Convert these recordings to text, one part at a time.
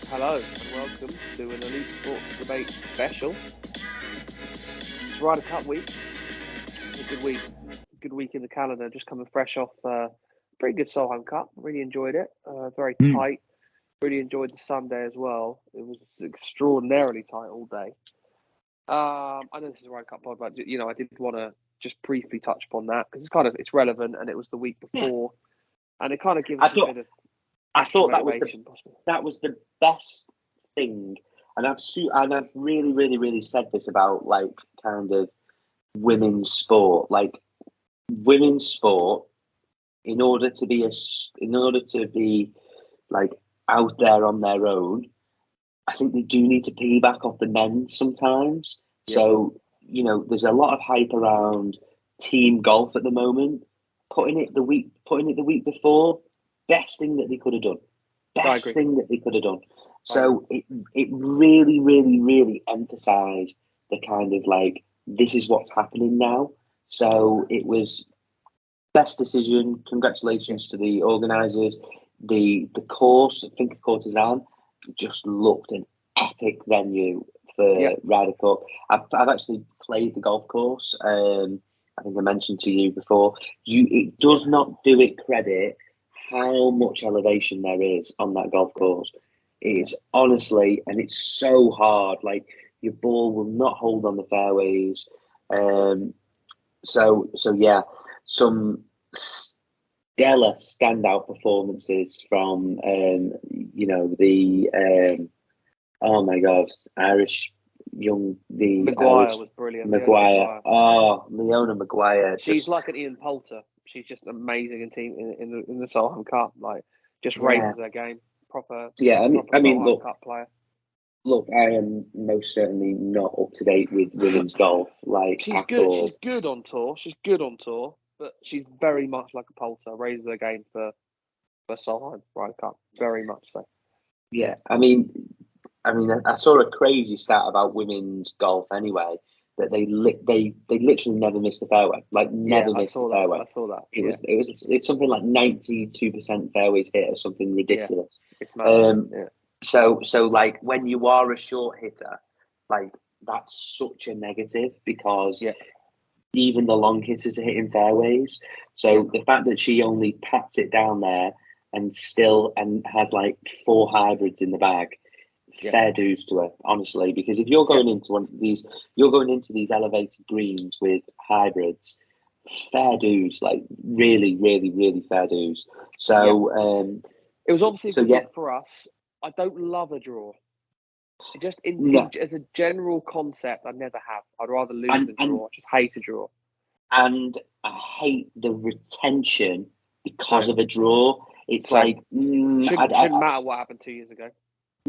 Hello and welcome to an Elite Sports Debate Special. It's Ryder Cup week. It's a good week in the calendar. Just coming fresh off a pretty good Solheim Cup. Really enjoyed it. Very tight. Really enjoyed the Sunday as well. It was extraordinarily tight all day. I know this is a Ryder Cup pod, but I did want to just briefly touch upon that because it's relevant, and it was the week before, and it kind of gives us a bit of. I thought motivation, that was the best thing, and I've really said this about like kind of women's sport, like women's sport, in order to be like out there on their own. I think they do need to piggyback off the men sometimes. Yeah. So there's a lot of hype around team golf at the moment. Putting it the week before. Best thing that they could have done. So it really emphasised the kind of like, this is what's happening now. So it was best decision. Congratulations to the organisers. The course, I think Courtesan, just looked an epic venue for Ryder Cup. I've actually played the golf course. I think I mentioned to you before. It does not do it credit how much elevation there is on that golf course. It is honestly, and it's so hard. Like your ball will not hold on the fairways. So yeah, some stellar standout performances from oh my God, Irish Maguire was brilliant. Leona Maguire. She's like an Ian Poulter. She's just amazing in the Solheim Cup. Like, just raises her game. Proper. Yeah, I mean, look, Cup player. Look, I am most certainly not up to date with women's golf. Like, she's good. All. She's good on tour. But she's very much like a Poulter. Raises her game for Solheim Ryder Cup. Very much so. Yeah, I mean, I saw a crazy stat about women's golf anyway, that they literally never missed the fairway. Like never missed the fairway. I saw that. It's something like 92% fairways hit or something ridiculous. Yeah. So like when you are a short hitter, like that's such a negative because even the long hitters are hitting fairways. So the fact that she only pats it down there and has like 4 hybrids in the bag. Fair dues to her, honestly, because if you're going into these elevated greens with hybrids, fair dues, like really fair dues. So it was obviously a good week for us. I don't love a draw. Just as a general concept, I never have. I'd rather lose than draw. I just hate a draw. And I hate the retention because of a draw. It's like shouldn't matter what happened 2 years ago.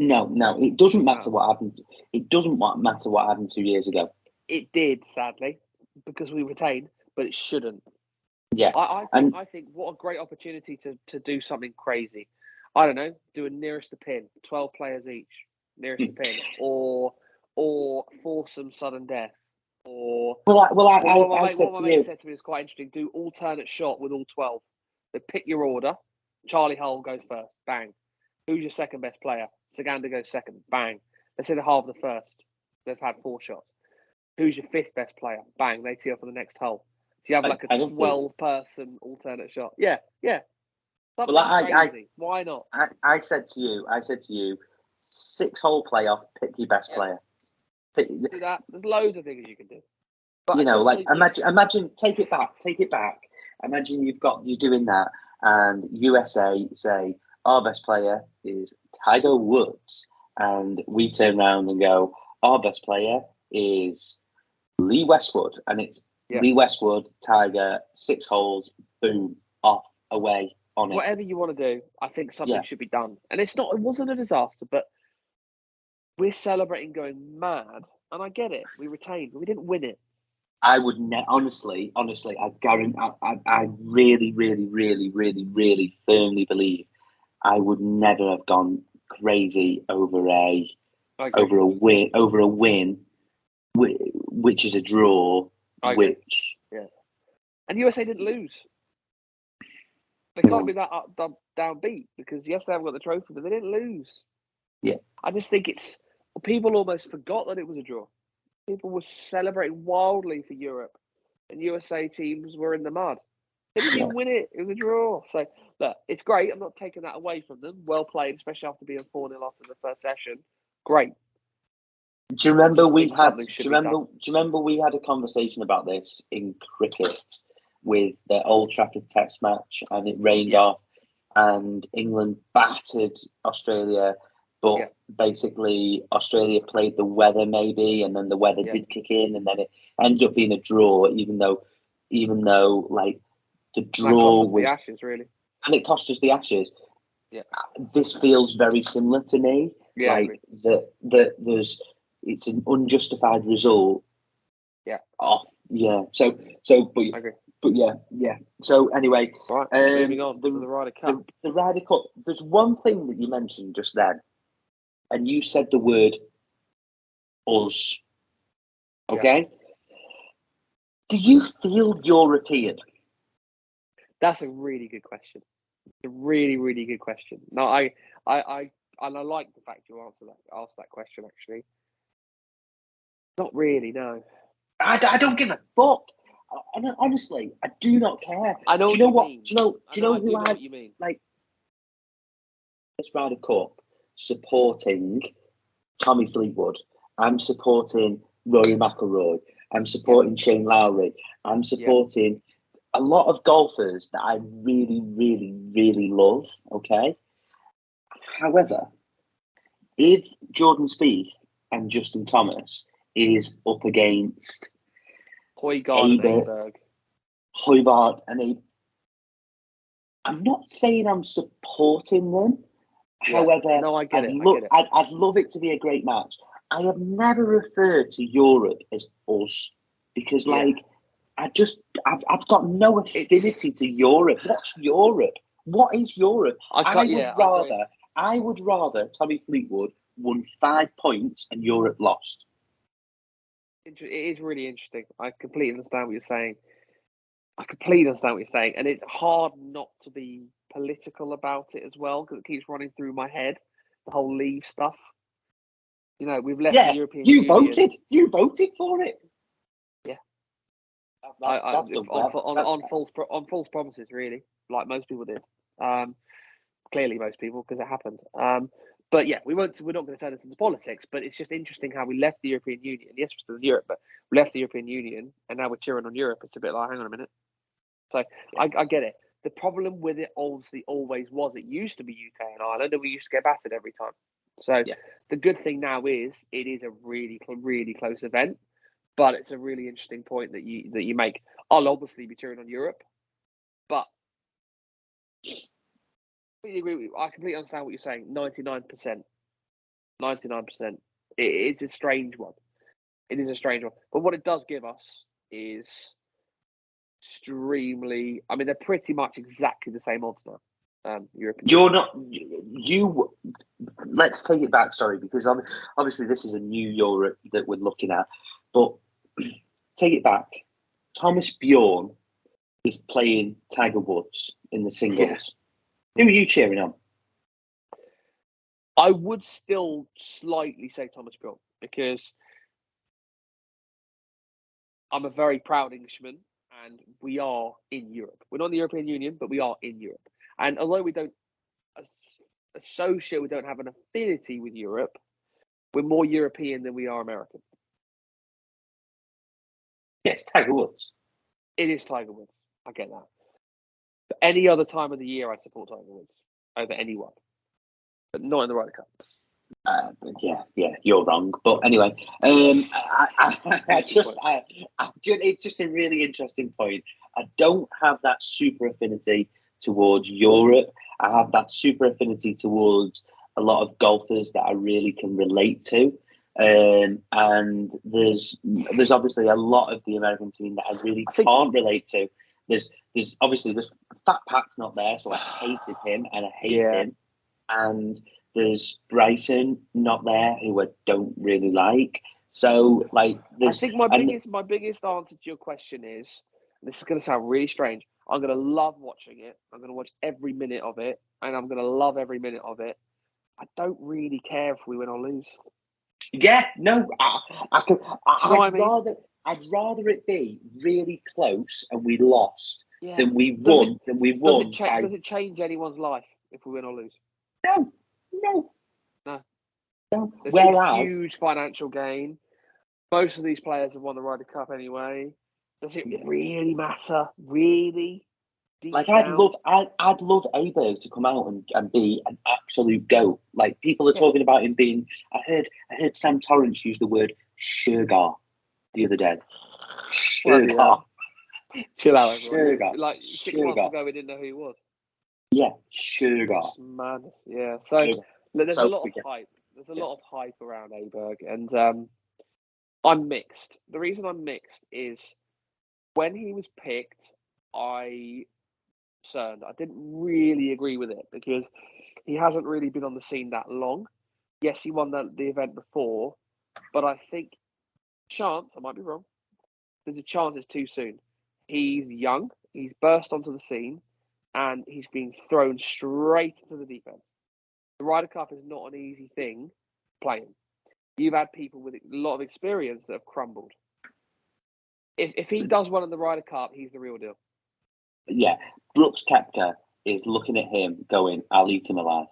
No, it doesn't matter what happened. It doesn't matter what happened 2 years ago. It did, sadly, because we retained, but it shouldn't. Yeah, I think what a great opportunity to do something crazy. I don't know, do a nearest to pin, 12 players each, nearest to pin, or force some sudden death, or what my mate said to me is quite interesting. Do alternate shot with all 12. So pick your order. Charlie Hull goes first. Bang. Who's your second best player? Saganda goes second. Bang. Let's say they halve the first. They've had 4 shots. Who's your 5th best player? Bang. They tee off on the next hole. So you have like a 12-person alternate shot. Yeah. Something crazy. Why not? I said to you, 6-hole playoff. Pick your best player. Do that. There's loads of things you can do. But imagine. Take it back. Imagine you're doing that, and USA say our best player is Tiger Woods, and we turn around and go, our best player is Lee Westwood, and it's Lee Westwood, Tiger, 6 holes, boom, off, away, on it. Whatever you want to do, I think something should be done. And it wasn't a disaster, but we're celebrating going mad, and I get it. We retained, but we didn't win it. I would honestly, I guarantee, I really firmly believe I would never have gone crazy over a win, which is a draw, and USA didn't lose. They can't be that downbeat because yes, they haven't got the trophy, but they didn't lose. Yeah. I just think people almost forgot that it was a draw. People were celebrating wildly for Europe, and USA teams were in the mud. They didn't even win it. It was a draw. So, look, it's great. I'm not taking that away from them. Well played, especially after being 4-0 after the first session. Great. Do you remember Do you remember we had a conversation about this in cricket with the Old Trafford Test match, and it rained off, and England battered Australia, but basically Australia played the weather maybe, and then the weather did kick in, and then it ended up being a draw, even though like the draw was the Ashes, really, and it cost us the Ashes. Yeah, this feels very similar to me. Yeah, like it's an unjustified result. Yeah. Oh, yeah. So, but yeah. So anyway, right. Moving on to the Ryder Cup. The Ryder Cup. There's one thing that you mentioned just then, and you said the word "us." Okay. Do you feel European? That's a really good question. It's a really, really good question. No, I like the fact you asked that question. Actually, not really. No, I don't give a fuck. Honestly, I do not care. I know. Do you know what? Mean. Do you know who what you mean? Like this Ryder Cup supporting Tommy Fleetwood. I'm supporting Rory McIlroy. I'm supporting Shane Lowry. I'm supporting a lot of golfers that I really, really, really love. Okay. However, if Jordan Spieth and Justin Thomas is up against Højgaard and Abe, I'm not saying I'm supporting them. However, no, I get it. I'd love it to be a great match. I have never referred to Europe as us because, I've got no affinity to Europe. What's Europe? What is Europe? I would rather Tommy Fleetwood won 5 points and Europe lost. It is really interesting. I completely understand what you're saying. And it's hard not to be political about it as well, because it keeps running through my head, the whole leave stuff. You know, we've left the European Union. You voted for it. Yeah. That's on false promises, really, like most people did. Clearly, most people, because it happened. But yeah, we're not going to turn this into politics. But it's just interesting how we left the European Union. Yes, we're still in Europe, but we left the European Union, and now we're cheering on Europe. It's a bit like, hang on a minute. So I get it. The problem with it obviously always was it used to be UK and Ireland, and we used to get battered every time. So the good thing now is it is a really, really close event, but it's a really interesting point that you make. I'll obviously be cheering on Europe, but I completely understand what you're saying. 99%. It's a strange one. It is a strange one. But what it does give us is extremely. I mean, they're pretty much exactly the same odds now. European. You're not. You. Let's take it back. Sorry, because obviously this is a new Europe that we're looking at. But take it back. Thomas Bjorn is playing Tiger Woods in the singles. Who are you cheering on? I would still slightly say Thomas Bjorn because I'm a very proud Englishman and we are in Europe. We're not in the European Union, but we are in Europe. And although we don't we don't have an affinity with Europe, we're more European than we are American. Yes, Tiger Woods. It is Tiger Woods. I get that. But any other time of the year, I support Tiger Woods over anyone, but not in the Ryder Cup. You're wrong. But anyway, it's just a really interesting point. I don't have that super affinity towards Europe. I have that super affinity towards a lot of golfers that I really can relate to. And there's obviously a lot of the American team that I really can't relate to. There's Fat Pat's not there, so I hated him and I hate him. And there's Bryson not there, who I don't really like. So I think my biggest answer to your question is, this is going to sound really strange, I'm going to love watching it. I'm going to watch every minute of it, and I'm going to love every minute of it. I don't really care if we win or lose. Yeah, no, Do you know what I mean? I'd rather it be really close and we lost Yeah. than we Does won. Does it change anyone's life if we win or lose? No, No. no. There's a Whereas, huge financial gain. Most of these players have won the Ryder Cup anyway. Does it really matter? Really? Deep like, down? I'd love Aberg to come out and be an absolute goat. Like, people are talking about him being. I heard Sam Torrance use the word sugar the other day. Bloody Sugar. hell. Chill out, everyone. Sugar. Like 6 months ago, we didn't know who he was. Yeah, sugar. It's madness. Yeah. So Sugar. look, there's So a lot of we get- hype. There's a lot of hype around Aberg, and I'm mixed. The reason I'm mixed is when he was picked, I didn't really agree with it because he hasn't really been on the scene that long. Yes, he won the event before, but I think I might be wrong. There's a chance it's too soon. He's young. He's burst onto the scene, and he's been thrown straight into the deep end. The Ryder Cup is not an easy thing playing. You've had people with a lot of experience that have crumbled. If he does one in the Ryder Cup, he's the real deal. Yeah, Brooks Koepka is looking at him going, I'll eat him alive.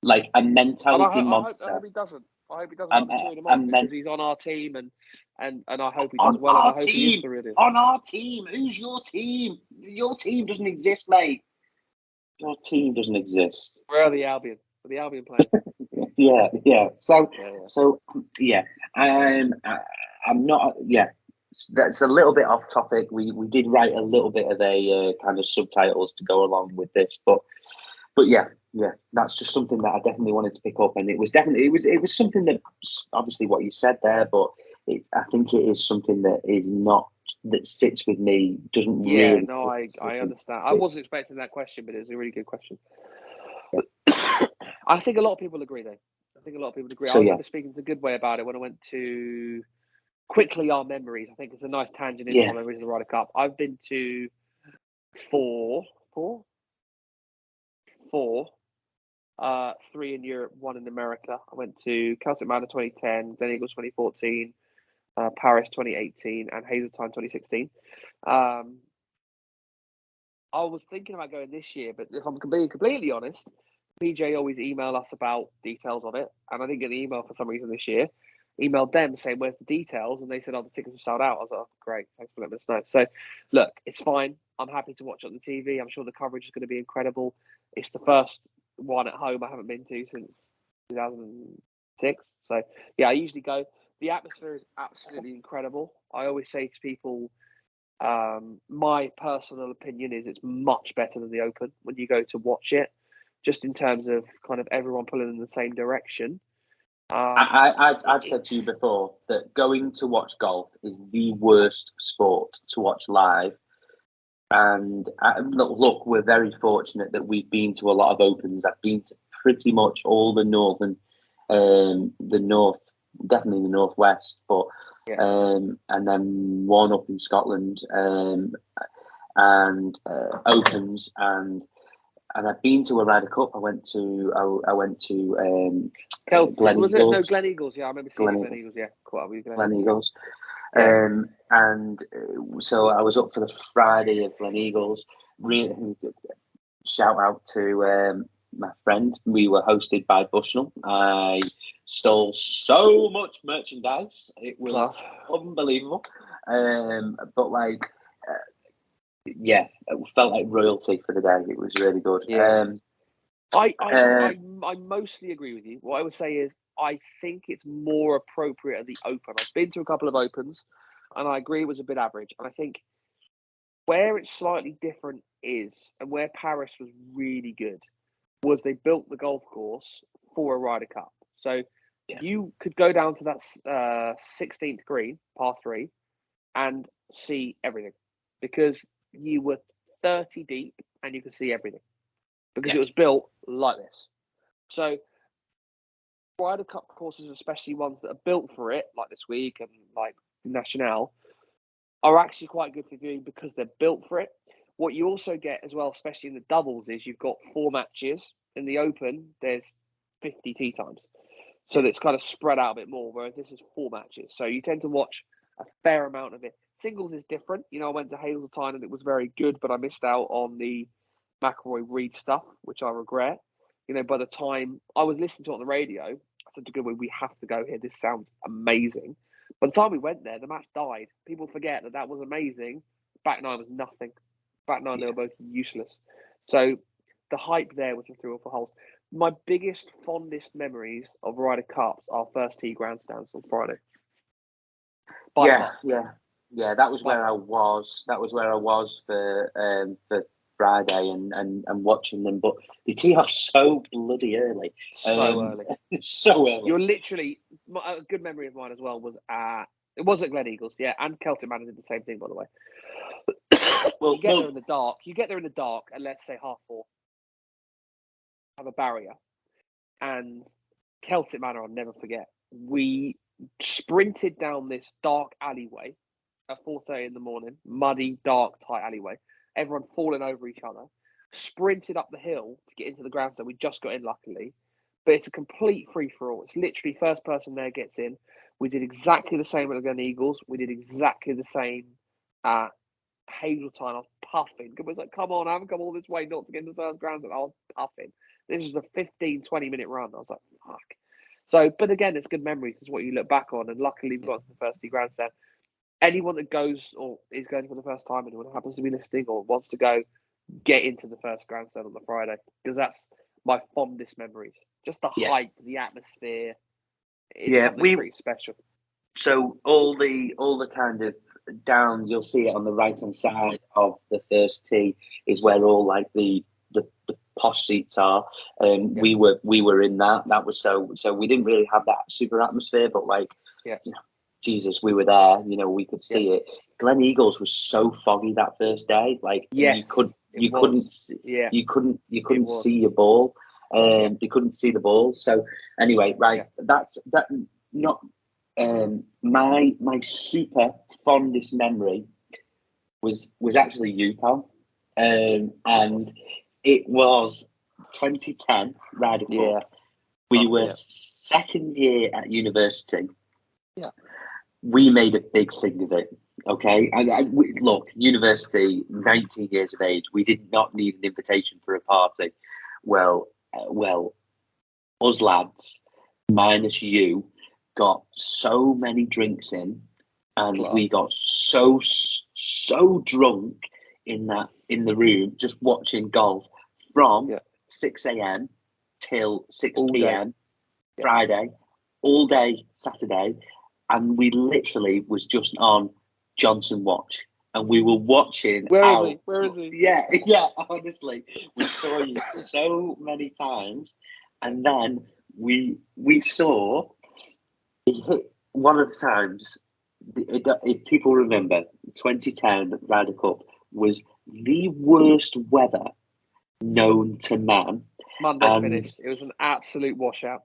Like a mentality monster. I hope he doesn't. I hope he doesn't. I'm cheering him on because he's on our team, and I hope he does on well. Our and I hope team, he is the real deal. On our team. Who's your team? Your team doesn't exist, mate. Your team doesn't exist. Where are the Albion? Are the Albion playing? yeah. So yeah. I'm not. Yeah, that's a little bit off topic. We did write a little bit of a kind of subtitles to go along with this, but yeah, that's just something that I definitely wanted to pick up, and it was something that obviously what you said there, but I think it is something that sits with me. Doesn't really. No, I understand. I wasn't expecting that question, but it's a really good question. I think a lot of people agree, though. I remember speaking to Goodway about it when I went to quickly our memories. I think it's a nice tangent into our memories of the Ryder Cup. I've been to four, 3 in Europe, 1 in America. I went to Celtic Manor 2010, Glen Eagles 2014, Paris 2018, and Hazeltine 2016. I was thinking about going this year, but if I'm being completely honest, PJ always email us about details of it, and I didn't get the email for some reason this year. Emailed them saying, where's the details? And they said, the tickets are sold out. I was like, oh, great, thanks for letting us know. So, look, it's fine. I'm happy to watch it on the TV. I'm sure the coverage is going to be incredible. It's the first one at home I haven't been to since 2006. So, yeah, I usually go. The atmosphere is absolutely incredible. I always say to people, my personal opinion is it's much better than the Open when you go to watch it, just in terms of kind of everyone pulling in the same direction. I've said to you before that going to watch golf is the worst sport to watch live. And look, we're very fortunate that we've been to a lot of Opens. I've been to pretty much all the definitely the northwest, but and then one up in Scotland, and Opens, and I've been to a Ryder Cup. I went to Glen Eagles. No, Glen Eagles. Yeah, I remember seeing Glen Eagles. Yeah, caught up with Glen Eagles. Yeah. And so I was up for the Friday of Glen Eagles. Really, shout out to my friend. We were hosted by Bushnell. I stole so much merchandise. It was unbelievable. But like, it felt like royalty for the day. It was really good. Yeah. I mostly agree with you. What I would say is I think it's more appropriate at the Open. I've been to a couple of Opens, and I agree it was a bit average. And I think where it's slightly different is, and where Paris was really good, was they built the golf course for a Ryder Cup. So you could go down to that 16th green, par 3, and see everything. Because you were 30 deep and you could see everything. Because it was built like this. So Ryder Cup courses, especially ones that are built for it, like this week and like National, are actually quite good for viewing because they're built for it. What you also get as well, especially in the doubles, is you've got 4 matches in the Open, there's 50 tee times. So it's kind of spread out a bit more, whereas this is 4 matches. So you tend to watch a fair amount of it. Singles is different. I went to Hazeltine and it was very good, but I missed out on the McIlroy Reed stuff, which I regret. By the time I was listening to it on the radio, I said to Goodwin, we have to go here. This sounds amazing. By the time we went there, the match died. People forget that was amazing. Back 9 was nothing. Back 9, they were both useless. So the hype there was the 3 or 4 holes. My biggest, fondest memories of Ryder Cups are first tee grandstands on Friday. Yeah. That was where I was. That was where I was for Friday and watching them. But they tee off so bloody early. So early. So early. You're literally a good memory of mine as well was at Glen Eagles, yeah, and Celtic Manor did the same thing, by the way. Well, you get there in the dark. You get there in the dark, and let's say 4:30. Have a barrier, and Celtic Manor, I'll never forget. We sprinted down this dark alleyway at 4:30 in the morning, muddy, dark, tight alleyway. Everyone falling over each other. Sprinted up the hill to get into the grandstand. We just got in, luckily, but it's a complete free for all. It's literally first person there gets in. We did exactly the same at the Glen Eagles. We did exactly the same at Hazeltine. I was puffing. It was like, come on, I haven't come all this way not to get into the first grandstand. I was puffing. This is a 15, 20-minute run. I was like, fuck. So, but again, it's good memories. It's what you look back on. And luckily, we've got to the first tee grandstand. Anyone that goes or is going for the first time, anyone who happens to be listening or wants to go, get into the first grandstand on the Friday. Because that's my fondest memories. Just the hype, the atmosphere. It's something pretty special. So all the kind of down, you'll see it on the right hand side of the first tee is where all like the posh seats are. We were in that. That was so we didn't really have that super atmosphere, but like Jesus, we were there. We could see it. Glen Eagles was so foggy that first day. Like you couldn't see your ball. You couldn't see the ball. So anyway, right, that's not. My super fondest memory was actually you, pal, and it was 2010 Ryder Cup. Yeah. We were second year at university. Yeah, we made a big thing of it. Okay, and look, university, 19 years of age, we did not need an invitation for a party. Well, us lads, minus you, got so many drinks in, and we got so drunk in the room just watching golf from 6 a.m. till 6 p.m. Friday, all day Saturday, and we literally was just on Johnson Watch, and we were watching. Where is he? Yeah. Honestly, we saw you so many times, and then we saw. He hit one of the times, if people remember, 2010 Ryder Cup was the worst weather known to man. Monday finish. It was an absolute washout.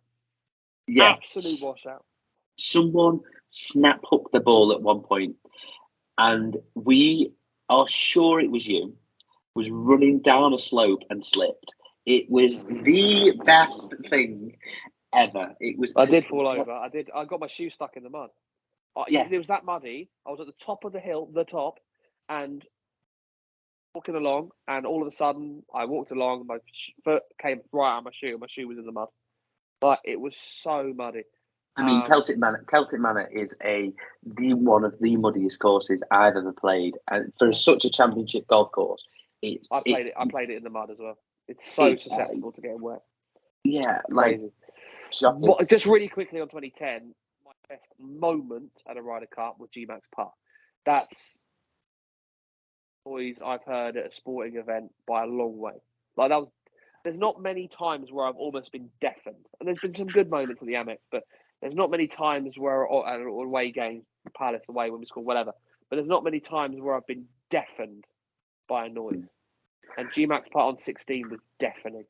Yeah. Absolute washout. Someone snap hooked the ball at one point, and we are sure it was you, was running down a slope and slipped. It was the best thing ever. It was. I did fall over. I got my shoe stuck in the mud. It was that muddy. I was at the top of the hill, and walking along, and all of a sudden, I walked along. My foot came right out of my shoe, and my shoe was in the mud. But it was so muddy. I mean, Celtic Manor is one of the muddiest courses I've ever played, and for such a championship golf course, I played it in the mud as well. It's so susceptible to getting wet. Yeah, crazy. But just really quickly on 2010, my best moment at a Ryder Cup was G-Max putt. That's noise I've heard at a sporting event by a long way. Like that was. There's not many times where I've almost been deafened, and there's been some good moments at the Amex, but there's not many times where at an away game, Palace away when we score whatever. But there's not many times where I've been deafened by a noise. And G-Max putt on 16 was deafening.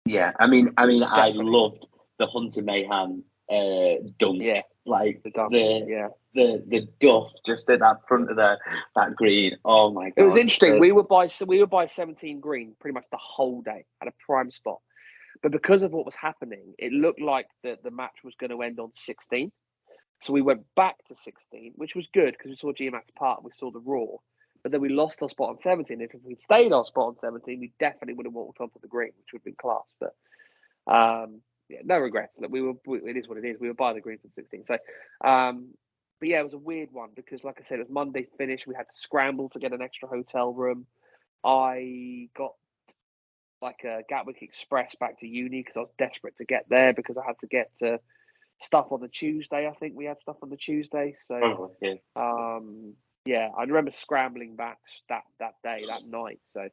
Yeah, I mean, I loved the Hunter Mayhem dunk like The dump, the the duff just at that front of that green. Oh my It was God! interesting. We were by 17 green pretty much the whole day at a prime spot. But because of what was happening, it looked like the match was going to end on 16. So we went back to 16, which was good because we saw GMAX Park, we saw the Raw. But then we lost our spot on 17. If we'd stayed our spot on 17, we definitely would have walked onto the green, which would have been class. But yeah, no regrets. Look, it is what it is. We were by the green for 16. So, but yeah, it was a weird one because, like I said, it was Monday finish. We had to scramble to get an extra hotel room. I got like a Gatwick Express back to uni because I was desperate to get there because I had to get stuff on the Tuesday. I think we had stuff on the Tuesday. So, yeah, I remember scrambling back that day, that night. So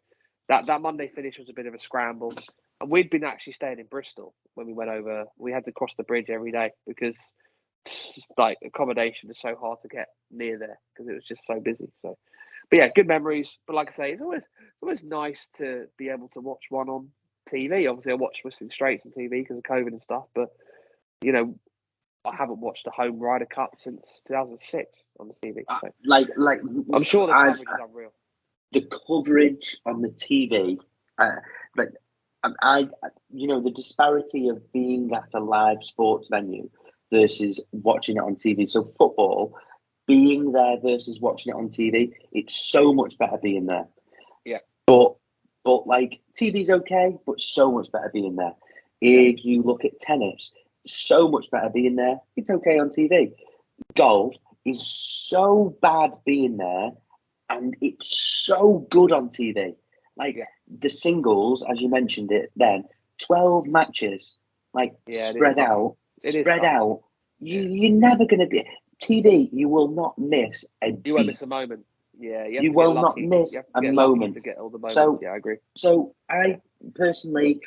that Monday finish was a bit of a scramble. And we'd been actually staying in Bristol when we went over. We had to cross the bridge every day because like accommodation is so hard to get near there because it was just so busy. So, but yeah, good memories. But like I say, it's always nice to be able to watch one on TV. Obviously, I watched Whistling Straits on TV because of COVID and stuff. But you know, I haven't watched the home Ryder Cup since 2006 on the TV. So. Like I'm sure the coverage is unreal. The coverage on the TV, like the disparity of being at a live sports venue versus watching it on TV. So football, being there versus watching it on TV, it's so much better being there. Yeah. But like TV's okay, but so much better being there. If you look at tennis, so much better being there. It's okay on TV. Golf is so bad being there, and it's so good on TV. Like the singles, as you mentioned it, then 12 matches, like spread out. You're never going to be TV. You will not miss a beat. You won't miss a moment. Yeah, you will not miss a moment. To get all the moments. So, yeah, I agree. So I personally,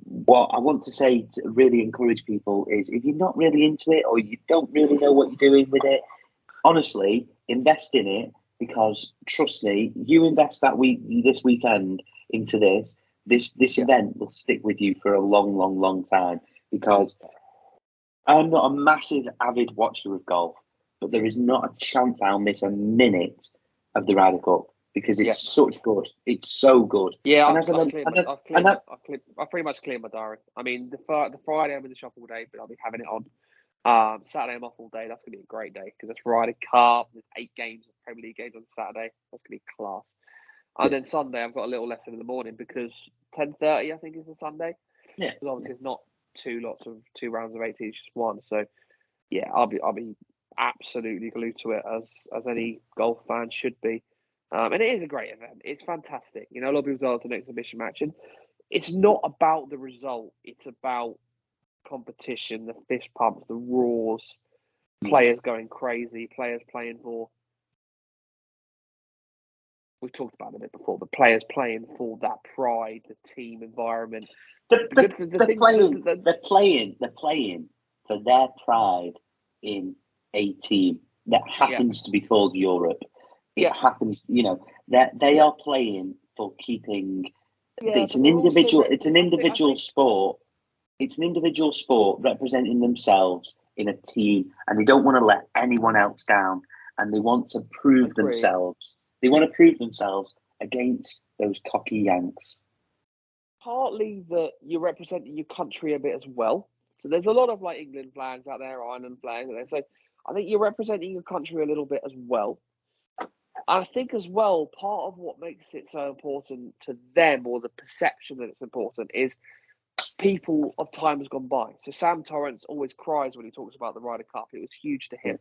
what I want to say to really encourage people is, if you're not really into it or you don't really know what you're doing with it, honestly, invest in it, because trust me, you invest this weekend into this event will stick with you for a long, long, long time. Because I'm not a massive avid watcher of golf, but there is not a chance I'll miss a minute of the Ryder Cup because it's such good. It's so good. Yeah, I pretty much cleared my diary. I mean, the Friday I'm in the shop all day, but I'll be having it on. Saturday I'm off all day. That's gonna be a great day because it's Ryder Cup. There's 8 games of Premier League games on Saturday. That's gonna be class. And then Sunday I've got a little lesson in the morning because 10:30 I think is the Sunday. Yeah. Because obviously it's not 2 rounds of 18, it's just one. So yeah, I'll be absolutely glued to it as any golf fan should be. And it is a great event. It's fantastic. A lot of people say it's an exhibition match, and it's not about the result. It's about competition, the fist pumps, the roars, players going crazy, players playing for. We've talked about it a bit before. The players playing for that pride, the team environment. They're playing for their pride in a team that happens to be called Europe. It happens, that they are playing for keeping. It's an individual. It's an individual sport. It's an individual sport representing themselves in a team, and they don't want to let anyone else down. And they want to prove themselves. They want to prove themselves against those cocky Yanks. Partly that you're representing your country a bit as well. So there's a lot of like England flags out there, Ireland flags out there. So I think you're representing your country a little bit as well. I think as well, part of what makes it so important to them, or the perception that it's important, is people of time has gone by. So Sam Torrance always cries when he talks about the Ryder Cup. It was huge to him.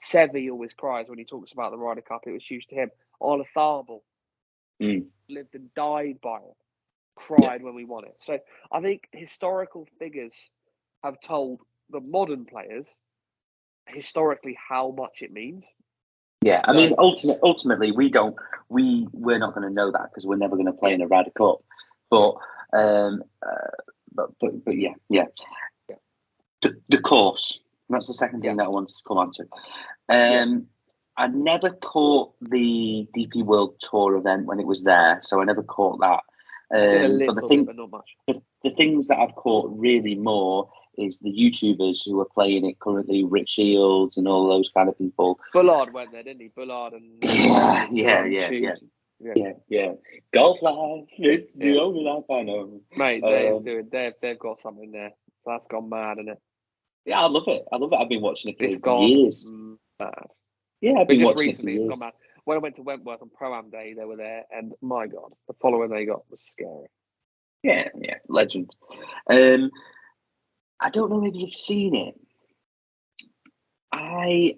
Seve always cries when he talks about the Ryder Cup. It was huge to him. Arla Tharbel lived and died by it. Cried when we won it. So I think historical figures have told the modern players historically how much it means. Yeah, I mean, ultimately, we're not going to know that because we're never going to play in a Ryder Cup. But yeah. The course. That's the second thing that I wanted to come on to. I never caught the DP World Tour event when it was there, so I never caught that. But not much. The things that I've caught really more is the YouTubers who are playing it currently, Rich Shields and all those kind of people. Bullard went there, didn't he? Bullard and Yeah. Golf life, it's the only life I know. Mate, they've got something there. That's gone mad, isn't it? Yeah, I love it. I've been watching it It's for gone years. mad. Yeah, I've But been just watching recently, it for it's years. gone mad. When I went to Wentworth on Pro-Am Day, they were there, and my God, the following they got was scary. Yeah, legend. I don't know if you've seen it. I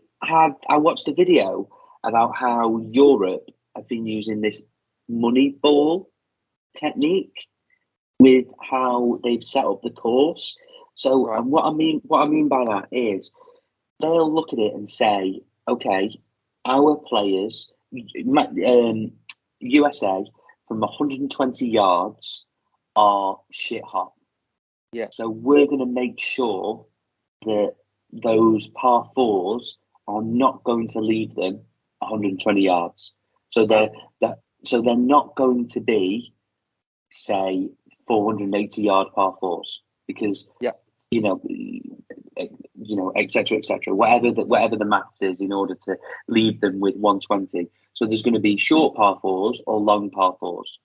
watched a video about how Europe have been using this money ball technique with how they've set up the course. So, Right. and what I mean by that is they'll look at it and say, okay, our players, USA from 120 yards are shit hot. Yeah. So we're going to make sure that those par fours are not going to leave them 120 yards. So they're not going to be, say, 480-yard par fours because etc. Whatever the maths is in order to leave them with 120. So there's going to be short par fours or long par fours.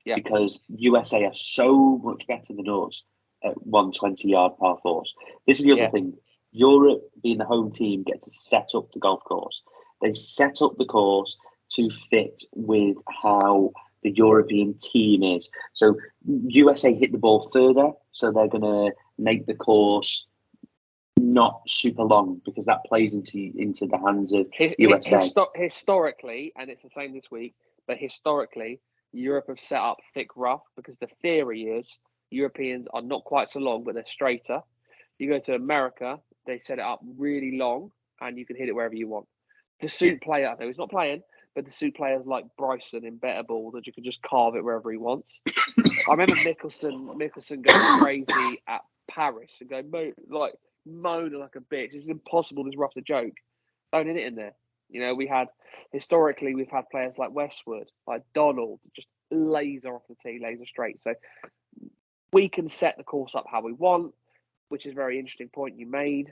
Yeah. Because USA are so much better than us at 120-yard par fours. This is the other thing. Europe, being the home team, get to set up the golf course. They set up the course to fit with how the European team is. So USA hit the ball further, so they're going to make the course not super long because that plays into the hands of USA. Historically, and it's the same this week, but historically, Europe have set up thick rough because the theory is Europeans are not quite so long, but they're straighter. You go to America, they set it up really long, and you can hit it wherever you want. To suit player, though, he's not playing, but to suit players like Bryson in better ball, that you can just carve it wherever he wants. I remember Mickelson going crazy at Paris and going moaning like a bitch. It's impossible this rough's a joke. Don't hit it in there. You know, we've had players like Westwood, like Donald, just laser off the tee, laser straight. So we can set the course up how we want, which is a very interesting point you made.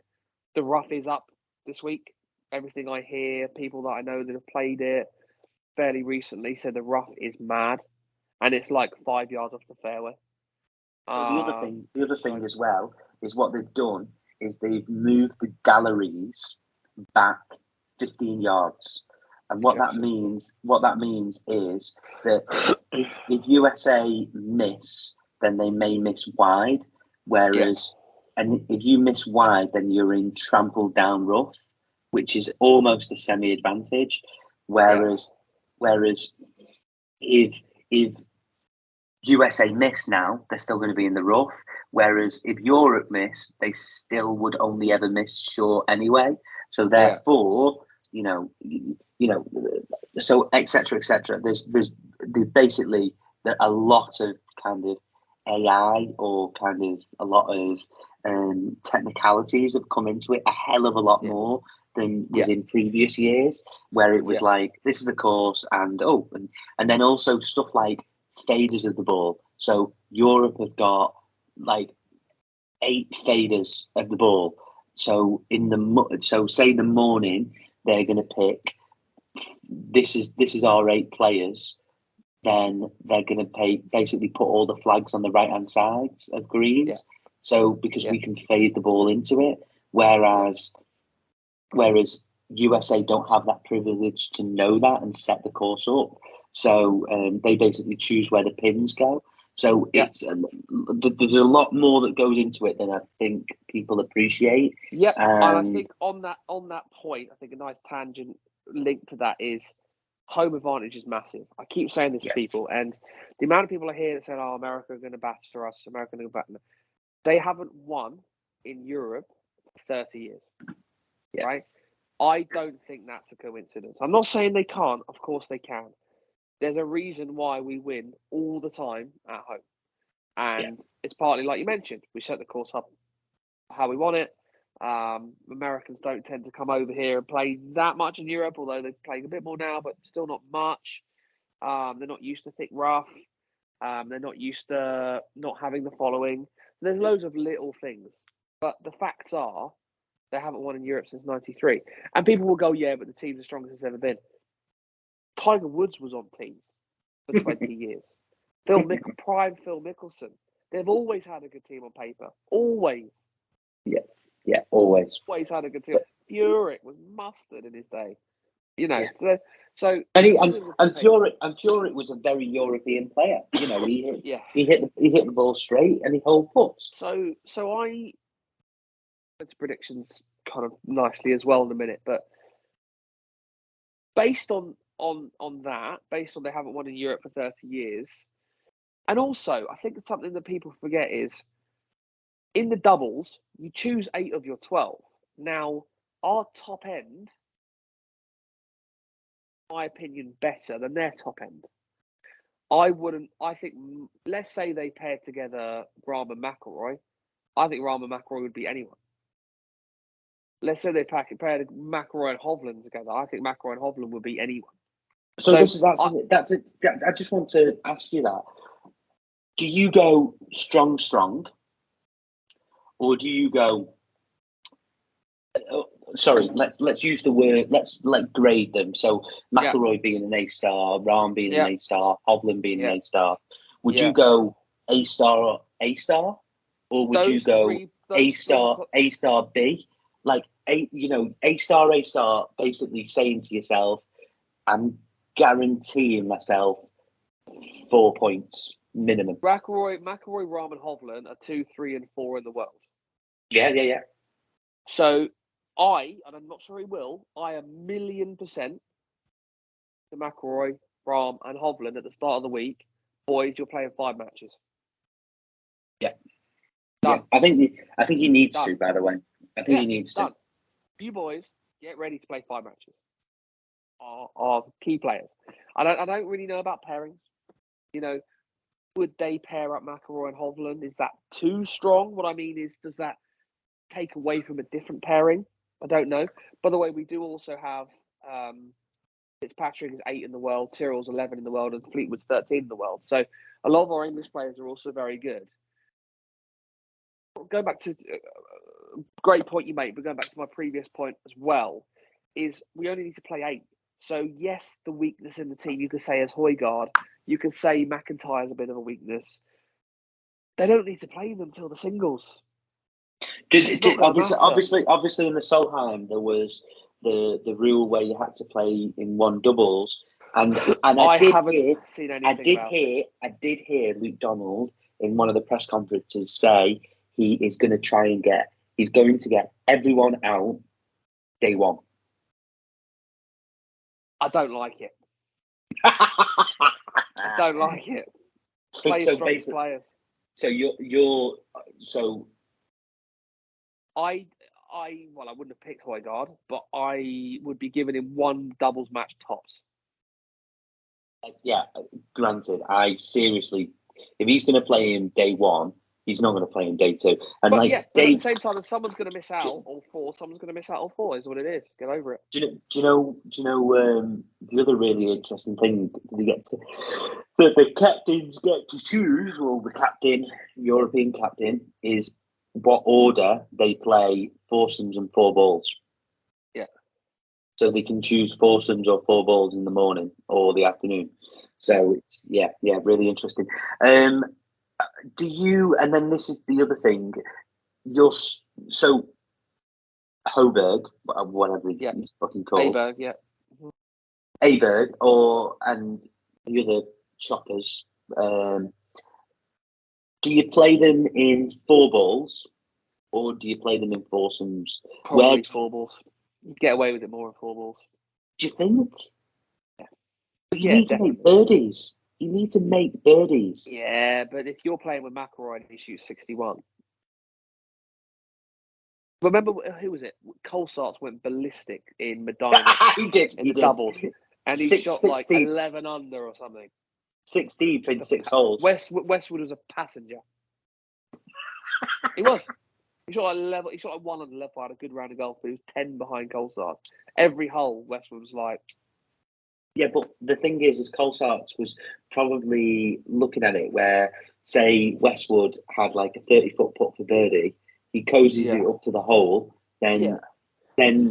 The rough is up this week. Everything I hear, people that I know that have played it fairly recently said the rough is mad, and it's like 5 yards off the fairway. So the other thing as well is what they've done is they've moved the galleries back 15 yards, and what that means is that if USA miss, then they may miss wide, whereas and if you miss wide, then you're in trampled down rough, which is almost a semi-advantage. Whereas if USA miss now, they're still going to be in the rough. Whereas if Europe miss, they still would only ever miss short anyway. So therefore, so etc. There's basically a lot of kind of AI or kind of a lot of technicalities have come into it, a hell of a lot more than was in previous years, where it was like, this is the course, and then also stuff like faders of the ball. So Europe have got like 8 faders of the ball. So say in the morning they're going to pick, this is our 8 players. Then they're going to basically put all the flags on the right hand sides of greens. So because we can fade the ball into it, whereas USA don't have that privilege to know that and set the course up. So they basically choose where the pins go. So there's a lot more that goes into it than I think people appreciate. Yeah, and I think on that point, I think a nice tangent link to that is home advantage is massive. I keep saying this to people, and the amount of people I hear that say, "Oh, America are going to batter us. America are going to batter." They haven't won in Europe for 30 years, right? I don't think that's a coincidence. I'm not saying they can't. Of course they can. There's a reason why we win all the time at home. And it's partly, like you mentioned, we set the course up how we want it. Americans don't tend to come over here and play that much in Europe, although they're playing a bit more now, but still not much. They're not used to thick rough. They're not used to not having the following. There's loads of little things. But the facts are they haven't won in Europe since '93. And people will go, yeah, but the team's the strongest it's ever been. Tiger Woods was on teams for 20 years. Prime Phil Mickelson. They've always had a good team on paper. Always. Yeah, always. Always had a good team. Furyk was mustard in his day. You know, Yeah. so And Furyk was a very European player. You know, he hit the ball straight and he hold puts. So I went to predictions kind of nicely as well in a minute, but based on that, based on they haven't won in Europe for 30 years, and also I think something that people forget is in the doubles you choose 8 of your 12. Now our top end, in my opinion, better than their top end. I think, let's say they paired together Rahm and McIlroy. I think Rahm and McIlroy would beat anyone. Let's say they paired McIlroy and Hovland together. I think McIlroy and Hovland would beat anyone. So that's it. I just want to ask you that. Do you go strong, or do you go? Sorry, let's use the word. Let's grade them. So McIlroy being an A star, Rahm being an A star, Hovland being an A star. Would you go A star, or would you go A star B? Like A star, basically saying to yourself, I'm guaranteeing myself 4 points minimum. McIlroy, Rahm, and Hovland are 2, 3, and 4 in the world. Yeah. So and I'm not sure he will, I 1,000,000% to McIlroy, Rahm, and Hovland at the start of the week. Boys, you're playing 5 matches. Yeah. Done. Yeah. I think he needs to. By the way, I think he needs to. You boys, get ready to play 5 matches. Are key players. I don't really know about pairings. You know, would they pair up McIlroy and Hovland? Is that too strong? What I mean is, does that take away from a different pairing? I don't know. By the way, we do also have Fitzpatrick is 8 in the world, Tyrrell's 11 in the world, and Fleetwood's 13 in the world. So a lot of our English players are also very good. Going back to great point you made, but going back to my previous point as well, is we only need to play 8. So yes, the weakness in the team, you could say is Højgaard, you could say McIntyre's a bit of a weakness. They don't need to play them until the singles. Obviously, in the Solheim there was the rule where you had to play in one doubles, and I did hear Luke Donald in one of the press conferences say he is going to try and he's going to get everyone out day one. I don't like it. I don't like it. Play strong players. So you're I wouldn't have picked Højgaard, but I would be giving him 1 doubles match tops. Yeah, granted. I seriously, if he's going to play him day 1, he's not going to play him day 2. And but at the same time, if someone's going to miss out all 4, someone's going to miss out all 4. Is what it is. Get over it. Do you know? The other really interesting thing that the captains get to choose, or the European captain, is what order they play foursomes and 4 balls. Yeah. So they can choose foursomes or 4 balls in the morning or the afternoon. So it's really interesting. Do you? And then this is the other thing. So Hoberg, whatever he's fucking called. Aberg, yeah. Aberg, and the other choppers. Do you play them in 4 balls, or do you play them in foursomes? Probably 4 balls. You get away with it more in 4 balls. Do you think? Yeah. But you need to make birdies. You need to make birdies. Yeah, but if you're playing with McIlroy and he shoots 61. Remember, who was it? Colsaerts went ballistic in Medina. He did. In the doubles. And he shot like 11 under or something. 6 deep in 6 holes. Westwood was a passenger. He was. He shot like 1 on the left, had a good round of golf, but he was 10 behind Colsaerts. Every hole, Westwood was like. Yeah, but the thing is Colsaerts was probably looking at it where, say, Westwood had like a 30-foot putt for birdie. he cozies it up to the hole, then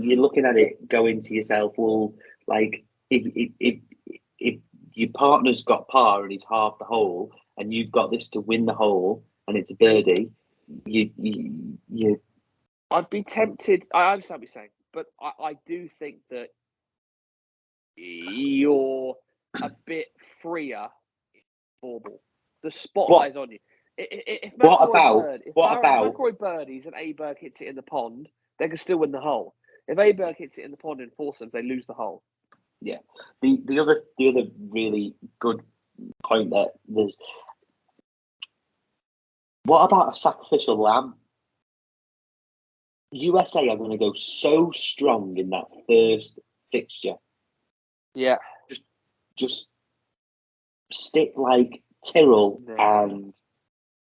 you're looking at it going to yourself, well, like if your partner's got par and he's half the hole, and you've got this to win the hole, and it's a birdie, you I'd be tempted. I understand what you're saying, but I do think that you're a bit freer in ball. The spotlight's on you. If McIlroy birdies and Aberg hits it in the pond, they can still win the hole. If Aberg hits it in the pond and foursomes, they lose the hole. Yeah. The other really good point that there's. What about a sacrificial lamb? USA are going to go so strong in that first fixture. Yeah. Just stick like Tyrrell and.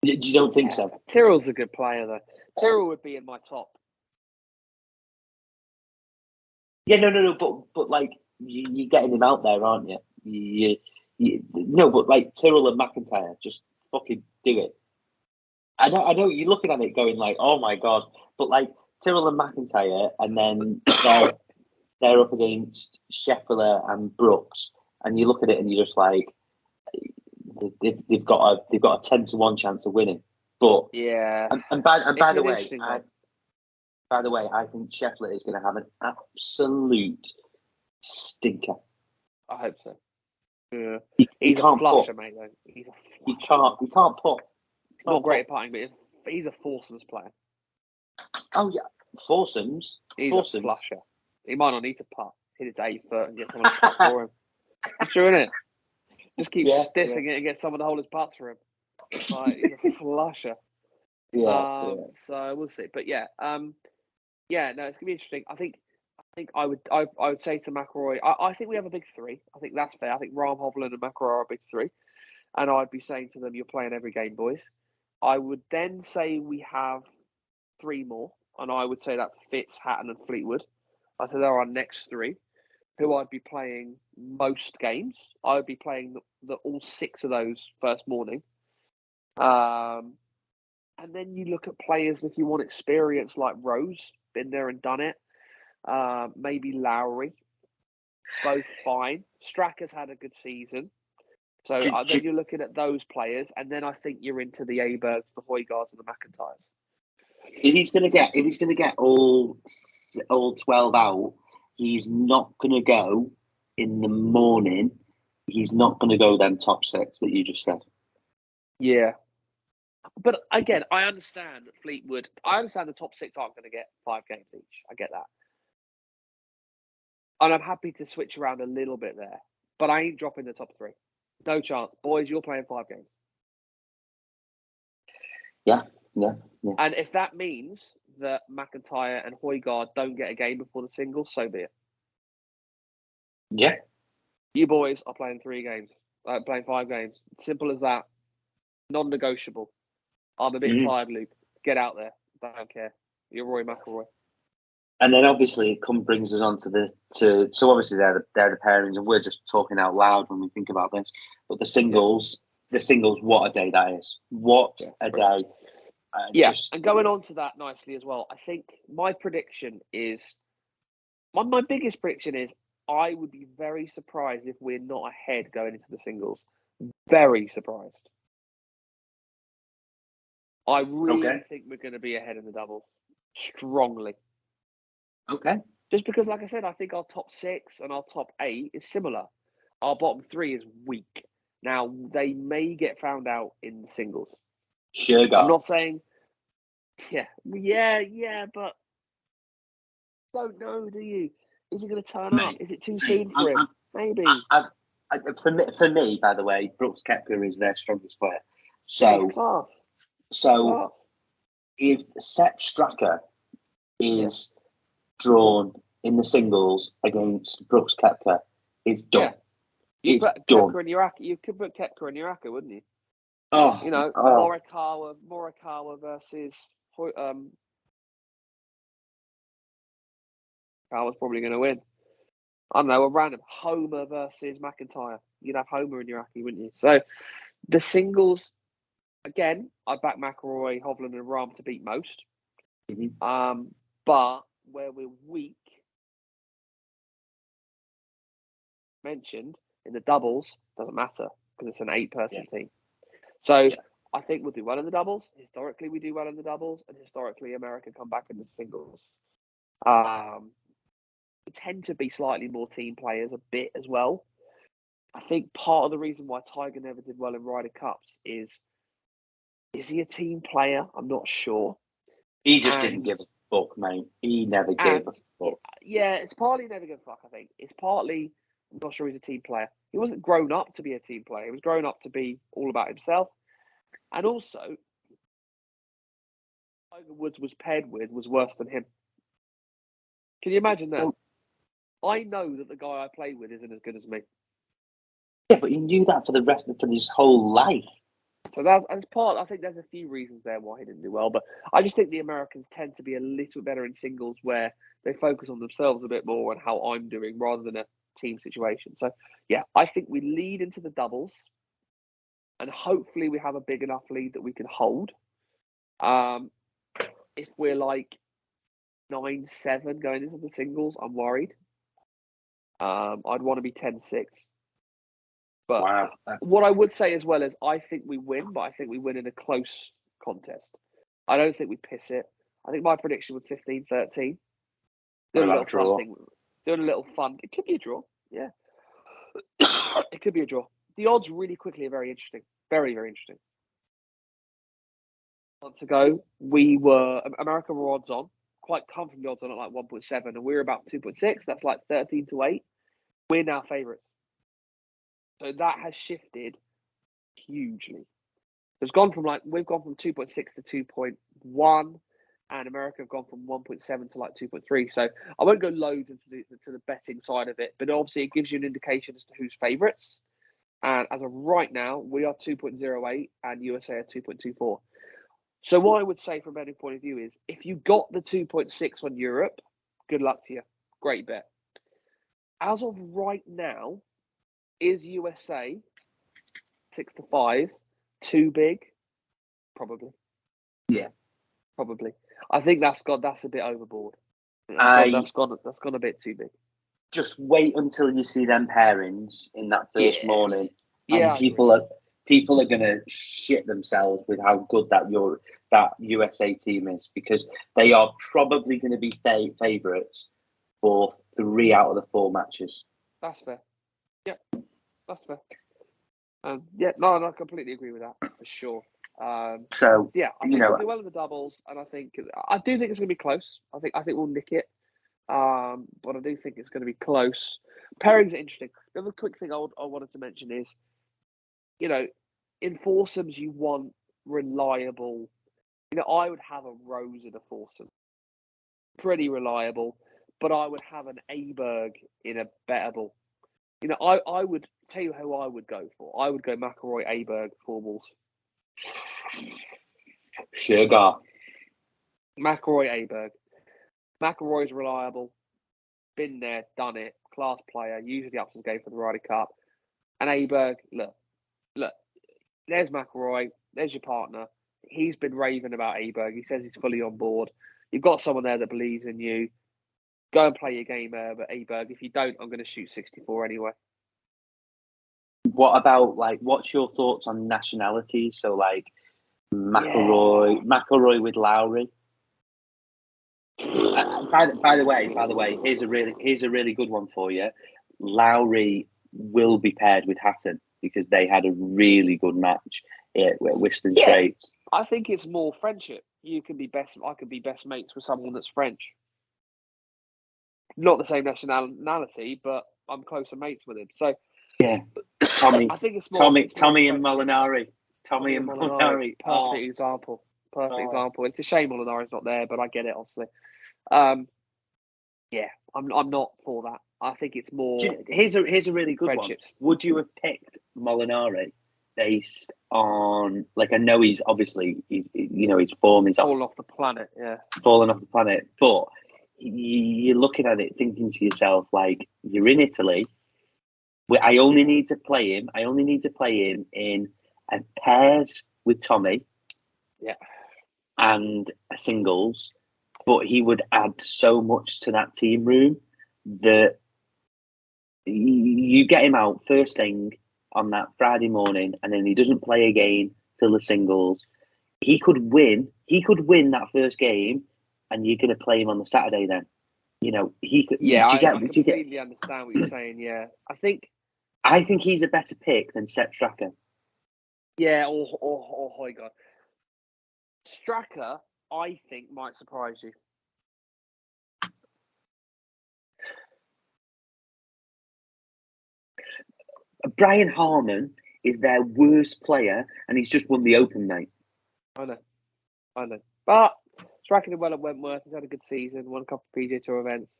You don't think so? Tyrrell's a good player, though. Tyrrell would be in my top. Yeah, no, but like you're getting him out there, aren't you? No, but like Tyrrell and McIntyre, just fucking do it. I know. You're looking at it going like, oh my god, but like Tyrrell and McIntyre, and then they're up against Scheffler and Brooks, and you look at it and you're just like, they've got a 10-1 chance of winning. But yeah, and by the way, I think Scheffler is going to have an absolute stinker. I hope so. Yeah. He's a flusher, mate. Though he's a flusher. He can't put. Not great at putting, but he's a foursomes player. Oh yeah, foursomes. He's a flusher. He might not need to putt. Hit it to 8 foot and get someone to putt for him. It's true, isn't it? Just keep stiffing it and get someone to hold his putts for him. Like, he's a flusher. So we'll see. But no, it's gonna be interesting. I think I would say to McIlroy, I think we have a big three. I think that's fair. I think Rahm, Hovland, and McIlroy are a big three. And I'd be saying to them, you're playing every game, boys. I would then say we have 3 more, and I would say that Fitz, Hatton, and Fleetwood. I think they're our next 3, who I'd be playing most games. I would be playing all 6 of those first morning. And then you look at players, if you want experience like Rose, been there and done it. Maybe Lowry, both fine. Straka's had a good season. So then you're looking at those players, and then I think you're into the Abergs, the Højgaards, and the McIntyres. If he's going to get all 12 out, he's not going to go in the morning. He's not going to go them top 6 that you just said. Yeah. But again, I understand that Fleetwood. I understand the top 6 aren't going to get 5 games each. I get that. And I'm happy to switch around a little bit there. But I ain't dropping the top 3. No chance. Boys, you're playing 5 games. Yeah. And if that means that McIntyre and Højgaard don't get a game before the singles, so be it. Yeah. You boys are playing 3 games. Playing 5 games. Simple as that. Non-negotiable. I'm a bit tired, Luke. Get out there. Don't care. You're Rory McIlroy. And then obviously it brings us on to so obviously they're the pairings, and we're just talking out loud when we think about this. But the singles, what a day that is! What a day! And going on to that nicely as well, I think my prediction is my biggest prediction is I would be very surprised if we're not ahead going into the singles. Very surprised. I really think we're going to be ahead in the doubles. Strongly. Okay. Just because, like I said, I think our top 6 and our top 8 is similar. Our bottom 3 is weak. Now, they may get found out in the singles. Sugar. I'm not saying... Yeah, but... Don't know, do you? Is it going to turn up? Is it too soon for him? Maybe. For me, by the way, Brooks Koepka is their strongest player. So if Sepp Straka is drawn in the singles against Brooks Koepka, it's done. You could put Koepka in your Koepka, wouldn't you? Morikawa versus Morikawa's probably going to win. I don't know, a random Homer versus McIntyre. You'd have Homer in your Aki, wouldn't you? So the singles, again, I back McIlroy, Hovland, and Rahm to beat most. Mm-hmm. But where we're weak, mentioned in the doubles, doesn't matter because it's an 8-person team. So I think we'll do well in the doubles. Historically, we do well in the doubles, and historically, America come back in the singles. We tend to be slightly more team players a bit as well. I think part of the reason why Tiger never did well in Ryder Cups is he a team player? I'm not sure. He just didn't give a fuck, mate. He never gave a fuck. Yeah, it's partly never give a fuck, I think. It's partly, I'm not sure he's a team player. He wasn't grown up to be a team player. He was grown up to be all about himself. And also, Tiger Woods was paired with was worse than him. Can you imagine that? I know that the guy I play with isn't as good as me. Yeah, but he knew that for his whole life. So that's part. I think there's a few reasons there why he didn't do well, but I just think the Americans tend to be a little better in singles where they focus on themselves a bit more and how I'm doing rather than a team situation. So yeah, I think we lead into the doubles, and hopefully we have a big enough lead that we can hold. If we're like 9-7 going into the singles, I'm worried. I'd want to be 10-6. But wow, what I would say as well is I think we win, but I think we win in a close contest. I don't think we piss it. I think my prediction was 15-13. Doing a little fun thing. Doing a little fun. It could be a draw. Yeah. It could be a draw. The odds really quickly are very interesting. Very, very interesting. Months ago, America were odds on, quite comfortably odds on at like 1.7, and we were about 2.6. That's like 13-8. We're now favourites. So that has shifted hugely. We've gone from 2.6 to 2.1, and America have gone from 1.7 to like 2.3. So I won't go loads into the betting side of it, but obviously it gives you an indication as to who's favourites. And as of right now, we are 2.08 and USA are 2.24. So what I would say from a betting point of view is if you got the 2.6 on Europe, good luck to you. Great bet. As of right now, is USA 6-5 too big? Probably. Yeah. Probably. I think that's a bit overboard. That's gone a bit too big. Just wait until you see them pairings in that first morning. Yeah. And people are gonna shit themselves with how good that USA team is, because they are probably going to be favourites for 3 out of the 4 matches. That's fair. Yeah, that's fair. No, I completely agree with that for sure. So yeah, I think we'll do well in the doubles, and I do think it's going to be close. I think we'll nick it, but I do think it's going to be close. Pairings are interesting. The other quick thing I wanted to mention is, in foursomes you want reliable. I would have a Rose in a foursome, pretty reliable, but I would have an Aberg in a bettable. I would tell you who I would go for. I would go McIlroy, Aberg, 4 balls. Sugar. McIlroy, Aberg. McIlroy's reliable. Been there, done it. Class player. Usually ups his game for the Ryder Cup. And Aberg, look. There's McIlroy. There's your partner. He's been raving about Aberg. He says he's fully on board. You've got someone there that believes in you. Go and play your game, Aberg. If you don't, I'm going to shoot 64 anyway. What about what's your thoughts on nationality? So McIlroy with Lowry. By the way, here's a really good one for you. Lowry will be paired with Hatton because they had a really good match at Western Straits. I think it's more friendship. I could be best mates with someone that's French. Not the same nationality, but I'm closer mates with him. So yeah, Tommy. I think it's more Tommy and Molinari. Tommy and Molinari. Perfect example. Example. It's a shame Molinari's not there, but I get it, obviously. Yeah, I'm not for that. I think it's more. Here's a really good friendships. One. Would you have picked Molinari based on I know he's obviously his form is falling off the planet, but you're looking at it thinking to yourself you're in Italy. I only need to play him in a pairs with Tommy. Yeah. And a singles but he would add so much to that team room that you get him out first thing on that Friday morning, and then he doesn't play again till the singles. He could win. He could win that first game, and you're going to play him on the Saturday. Then, he could. Yeah, Do you get? I completely understand what you're saying. Yeah, I think he's a better pick than Sepp Straka. Yeah, or Højgaard. Straka, I think, might surprise you. Brian Harman is their worst player, and he's just won the Open, mate. I know. But Straka did well at Wentworth. He's had a good season. Won a couple of PGA Tour events.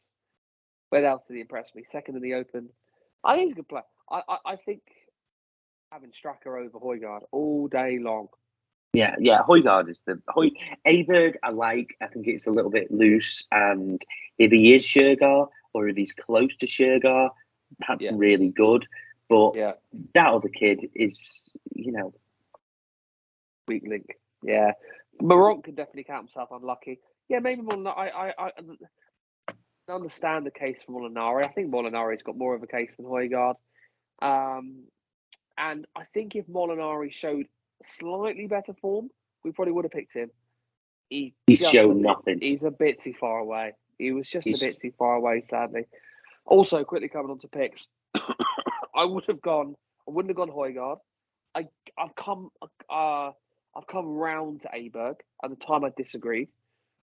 Where else did he impress me? Second in the Open. I think he's a good player. I think having Straka over Højgaard all day long. Yeah. Højgaard is Aberg. I think it's a little bit loose, and if he is Shergar or if he's close to Shergar, that's really good. But that other kid is, weak link. Yeah, Meronk can definitely count himself unlucky. Yeah, maybe Molinari. I understand the case for Molinari. I think Molinari's got more of a case than Højgaard. And I think if Molinari showed slightly better form, we probably would have picked him. He's shown nothing. He's a bit too far away. He was just a bit too far away, sadly. Also, quickly coming on to picks, I wouldn't have gone Højgaard. I've come round to Aberg. At the time, I disagreed,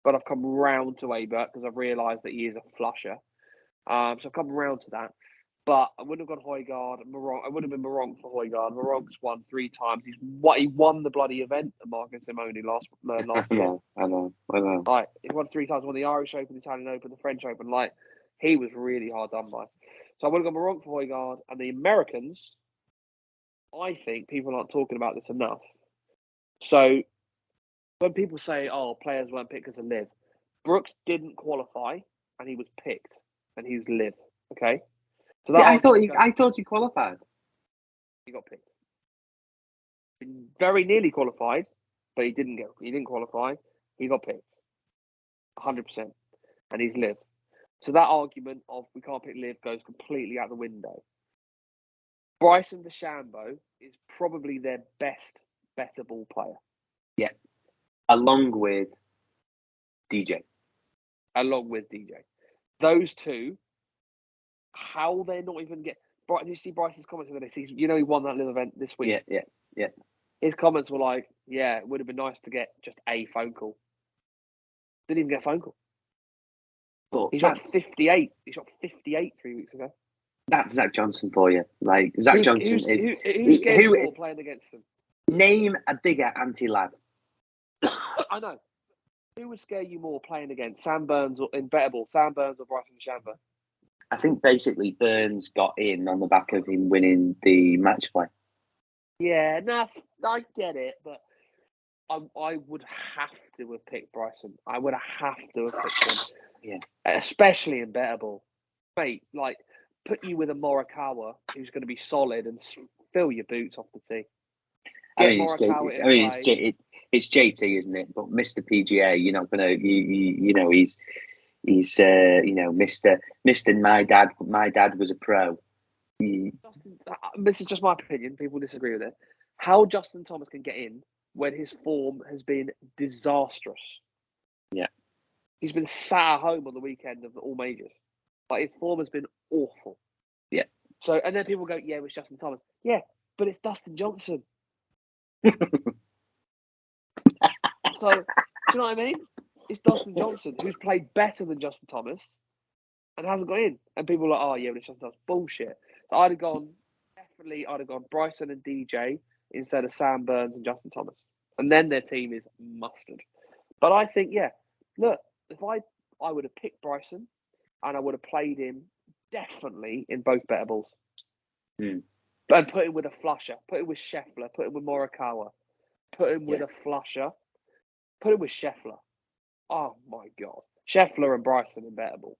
but I've come round to Aberg because I've realised that he is a flusher. So I've come round to that. But I wouldn't have gone Højgaard. Meronk. I would have been Meronk for Højgaard. Meronk's won 3 times. He won the bloody event at Marcus Simone last year. I know. Like, he won 3 times. Won the Irish Open, the Italian Open, the French Open. Like, he was really hard done by. So I would have gone Meronk for Højgaard. And the Americans, I think people aren't talking about this enough. So when people say, "Oh, players weren't picked because of live," Brooks didn't qualify, and he was picked, and he was live. Okay. So I thought he qualified. He got picked. Very nearly qualified, but he didn't go. He didn't qualify. He got picked. 100%, and he's live. So that argument of we can't pick live goes completely out the window. Bryson DeChambeau is probably their best better ball player. Yeah, along with DJ. Those two. How they're not even get. Did you see Bryce's comments on this? He won that little event this week. Yeah. His comments were like, "Yeah, it would have been nice to get just a phone call." Didn't even get a phone call. But he shot 58. He shot 58 3 weeks ago. That's Zach Johnson for you. Like Zach Johnson is. Who's scared more playing against him? Name a bigger anti-lad. I know. Who would scare you more playing against Sam Burns or in better ball? Sam Burns or Bryson DeChambeau? I think basically Burns got in on the back of him winning the match play. Yeah, I get it, but I would have to have picked Bryson. I would have to have picked him. Yeah. Especially in better ball. Mate, like, put you with a Morikawa who's going to be solid and fill your boots off the tee. It's JT, isn't it? But Mr. PGA, you're not going to, he's Mr. My dad was a pro. This is just my opinion. People disagree with it. How Justin Thomas can get in when his form has been disastrous. Yeah. He's been sat at home on the weekend of all majors. Like, his form has been awful. Yeah. So, and then people go, "Yeah, it was Justin Thomas." Yeah, but it's Dustin Johnson. So, do you know what I mean? It's Dustin Johnson who's played better than Justin Thomas and hasn't got in. And people are like, "Oh, yeah, but it's Justin Thomas." Bullshit. So I'd have gone Bryson and DJ instead of Sam Burns and Justin Thomas. And then their team is mustard. But I think, look, if I would have picked Bryson and I would have played him definitely in both better balls. And put him with a flusher, put him with Scheffler, put him with Morikawa, put him with a flusher, put him with Scheffler. Oh my God. Scheffler and Bryson in better ball.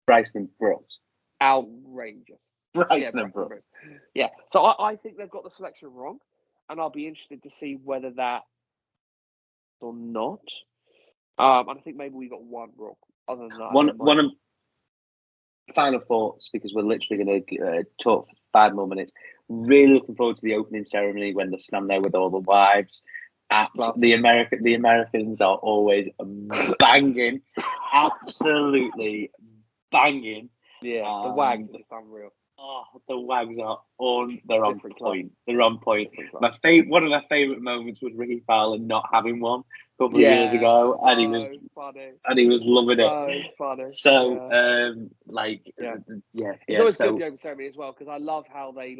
Bryson and Brooks. Outrageous. Bryson and Brooks. Yeah. So I think they've got the selection wrong, and I'll be interested to see whether that or not. I think maybe we got one wrong. Other than that, One of final thoughts, because we're literally going to talk for 5 more minutes. Really looking forward to the opening ceremony when they stand there with all the wives. The Americans are always banging, absolutely banging. Yeah, the wags are unreal. Oh, the wags are they're on point. They're on point. One of my favourite moments was Ricky Fowler not having one a couple of years ago, so funny. And he was loving it. Funny. So, It's always good the open ceremony as well, because I love how they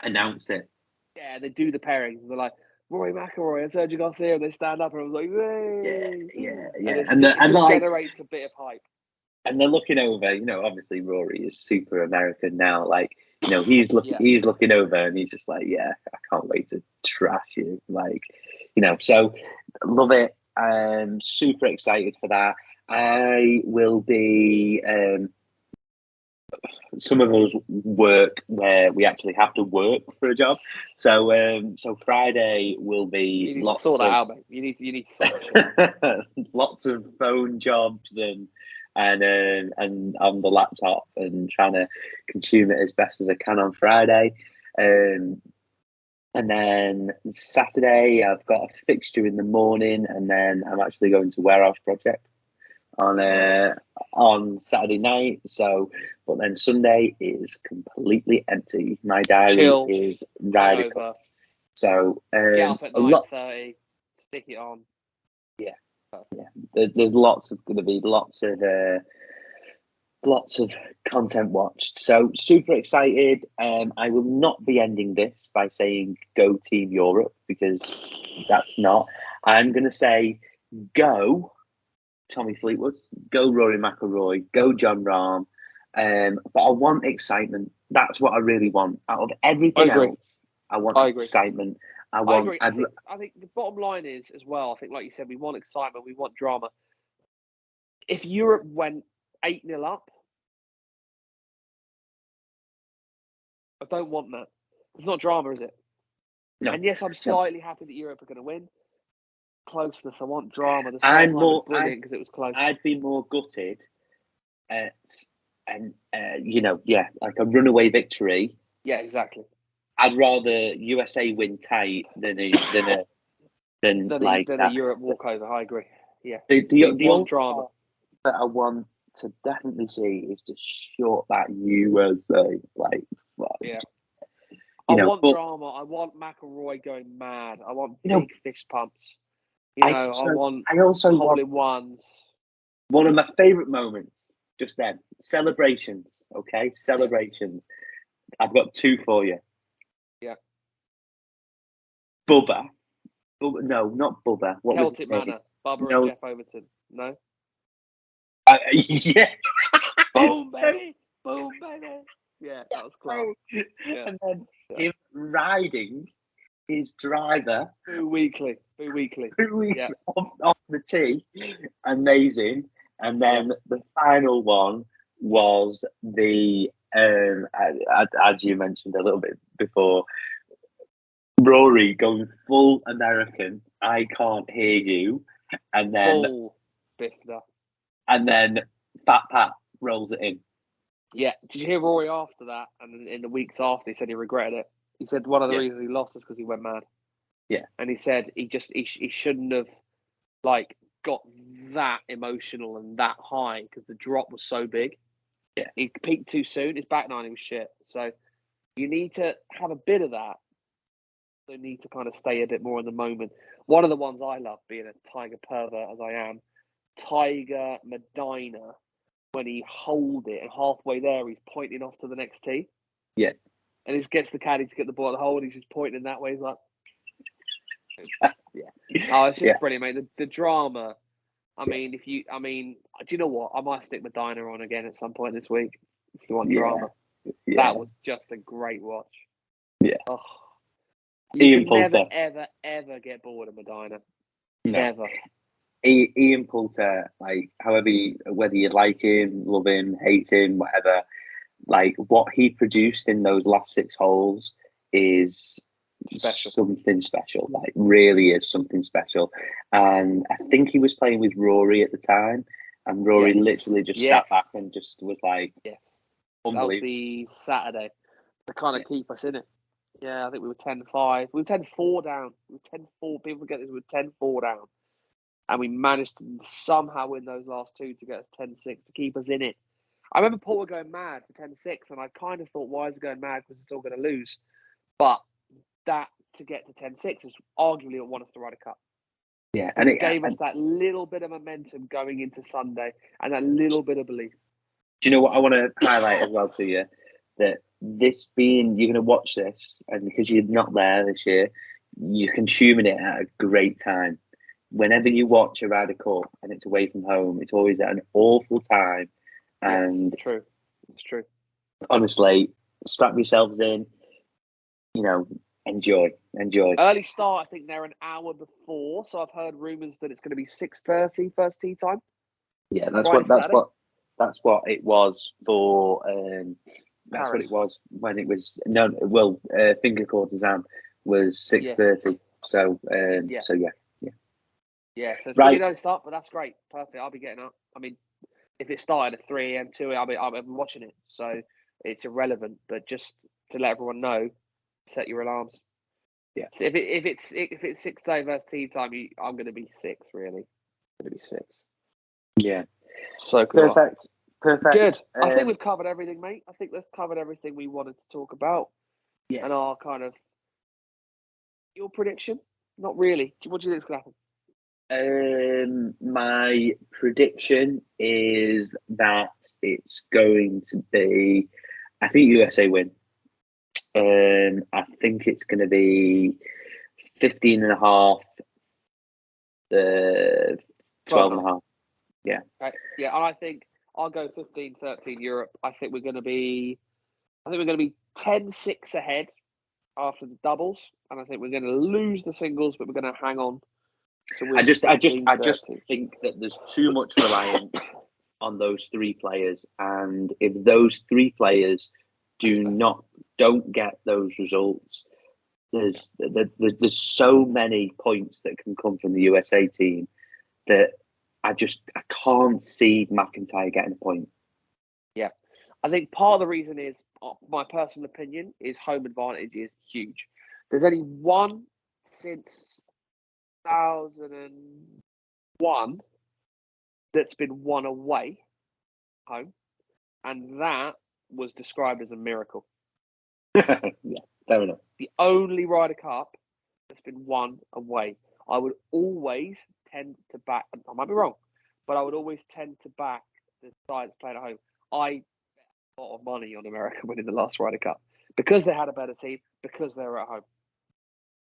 announce it. Yeah, they do the pairings. They're like Rory McIlroy and Sergio Garcia, and they stand up, and I was like, "Yay!" Yeah. And it generates a bit of hype. And they're looking over. Obviously Rory is super American now. He's looking over, and he's just like, "Yeah, I can't wait to trash you." So love it. Super excited for that. I will be. Some of us work where we actually have to work for a job, so Friday will be. You need to sort that out, mate. You need to sort it. Lots of phone jobs and on the laptop, and trying to consume it as best as I can on Friday. And then Saturday I've got a fixture in the morning, and then I'm actually going to Warehouse Project on Saturday night. But then Sunday is completely empty. My diary is Ryder Cup. So get up at 9:30, stick it on. Yeah. There's going to be lots of content watched. So super excited. I will not be ending this by saying go Team Europe, because that's not. I'm going to say go Tommy Fleetwood, go Rory McIlroy, go Jon Rahm. But I want excitement. That's what I really want. Out of everything else, I want excitement. I agree. I think the bottom line is, as well, I think, like you said, we want excitement, we want drama. If Europe went 8-0 up, I don't want that. It's not drama, is it? No. And yes, I'm slightly happy that Europe are going to win. Closeness, I want drama. The scoreline was brilliant because it was close. I'd be more gutted at, like a runaway victory. Yeah, exactly. I'd rather USA win tight than a Europe walkover. I agree. Yeah, the drama that I want to definitely see is to short that USA. I want drama. I want McIlroy going mad. I want big fist pumps. I want hole-in-ones. One of my favourite moments just then, celebrations. Okay, celebrations. I've got 2 for you. Yeah. Bubba. No, not Bubba. What Celtic Manor. Bubba and Jeff Overton. No. Yeah. Boom, baby. Boom, baby. Yeah, that was close. Yeah. And then him riding his driver. Boo Weekly. Yeah. Off the tee. Amazing. And then the final one was the, as you mentioned a little bit before, Rory going full American. I can't hear you. And then full Biffner. And then Fat Pat rolls it in. Yeah. Did you hear Rory after that? And in the weeks after, he said he regretted it. He said one of the reasons he lost was because he went mad. Yeah. And he said he shouldn't have got that emotional and that high because the drop was so big. Yeah. He peaked too soon. His back nine was shit. So you need to have a bit of that. So you need to kind of stay a bit more in the moment. One of the ones I love, being a Tiger pervert as I am, Tiger Medina, when he hold it and halfway there he's pointing off to the next tee. Yeah. And he gets the caddy to get the ball at the hole and he's just pointing that way. He's like, yeah. Oh, it's just brilliant, mate. The drama. Do you know what? I might stick Medina on again at some point this week if you want drama. Yeah. That was just a great watch. Yeah. Oh. Ian Poulter. Never, ever get bored of Medina. No. Never. Ian Poulter, whether you like him, love him, hate him, whatever, what he produced in those last 6 holes is Special. something special. Like, really is something special. And I think he was playing with Rory at the time, and Rory literally just sat back and just was like, that unbelievable. was the Saturday to kind of keep us in it. Yeah, I think we were 10-5. We were 10-4 down. We were 10-4. People forget this. We were 10-4 down. And we managed to somehow win those last two to get us 10-6 to keep us in it. I remember Paul were going mad for 10-6, and I kind of thought, why is he going mad? Because he's still going to lose. But that to get to 10-6 was arguably what won us the Ryder Cup. Yeah, and it gave us that little bit of momentum going into Sunday and that little bit of belief. Do you know what I want to highlight as well to you? That this being, you're going to watch this, and because you're not there this year, you're consuming it at a great time. Whenever you watch a Ryder Cup and it's away from home, it's always at an awful time. And yes, true. It's true. Honestly, strap yourselves in, enjoy. Early start, I think they're an hour before, so I've heard rumours that it's going to be 6:30 first tee time. Yeah, that's what it was for. That's what it was when it was Finger Courtesan was 6:30. So yeah. So it's pretty early start, but that's great. Perfect. I'll be getting up. I mean, if it started at 3 a.m. 2 a.m., I'll be watching it. So it's irrelevant, but just to let everyone know, set your alarms. Yeah. So if it's 6:30 versus tea time, I'm going to be 6. Really, I'm going to be 6. Yeah. So cool. Perfect. Good. I think we've covered everything, mate. I think we've covered everything we wanted to talk about. Yeah. And our kind of your prediction. Not really. What do you think is going to happen? My prediction is that it's going to be, I think USA win. I think it's going to be 15.5, 12.5. Yeah. Okay. Yeah, and I think I'll go 15-13 Europe. I think we're going to be 10-6 ahead after the doubles, and I think we're going to lose the singles, but we're going to hang on. I just think that there's too much reliance on those 3 players, and if those 3 players don't get those results, there's so many points that can come from the USA team that I can't see McIntyre getting a point. Yeah, I think part of the reason is, my personal opinion, is home advantage is huge. There's only one since 2001 that's been won away home, and that was described as a miracle. Yeah, fair enough. The only Ryder Cup that's been won away. I would always tend to back, I might be wrong, but I would always tend to back the side that's playing at home. I bet a lot of money on America winning the last Ryder Cup because they had a better team, because they were at home.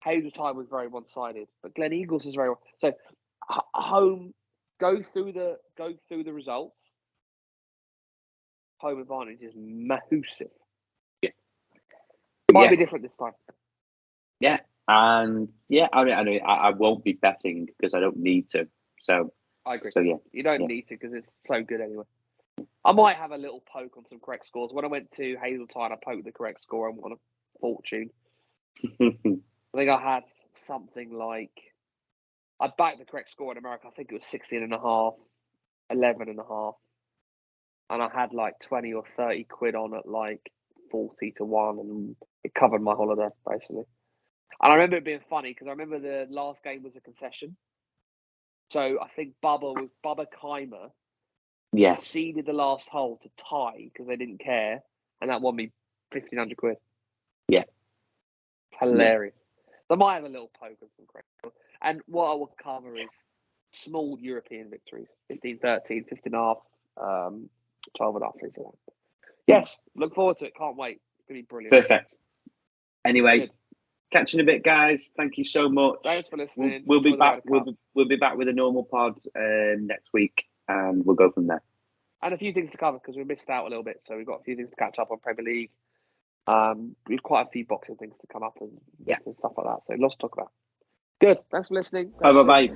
Hazeltine was very one-sided, but Glen Eagles was very so. Home, go through the results. Home advantage is massive. Yeah, it might be different this time. Yeah, and I won't be betting because I don't need to. So I agree. So yeah, you don't need to because it's so good anyway. I might have a little poke on some correct scores. When I went to Hazeltine, I poked the correct score and won a fortune. I think I had something like, I backed the correct score in America. I think it was 16.5, 11.5. And I had like 20 or 30 quid on at like 40 to 1, and it covered my holiday basically. And I remember it being funny because I remember the last game was a concession. So I think Bubba Keimer conceded the last hole to tie because they didn't care, and that won me 1,500 quid. Yeah. Hilarious. So I might have a little poke on some credit. And what I will cover is small European victories. 15-13, 15.5, 12.5, things like that. Yes, look forward to it. Can't wait. It's going to be brilliant. Perfect. Anyway, catch you in a bit, guys. Thank you so much. Thanks for listening. We'll be back. We'll be back with a normal pod next week, and we'll go from there. And a few things to cover because we missed out a little bit, so we've got a few things to catch up on Premier League. We've quite a few boxing things to come up and stuff like that. So lots to talk about. Good. Thanks for listening. Bye. Bye.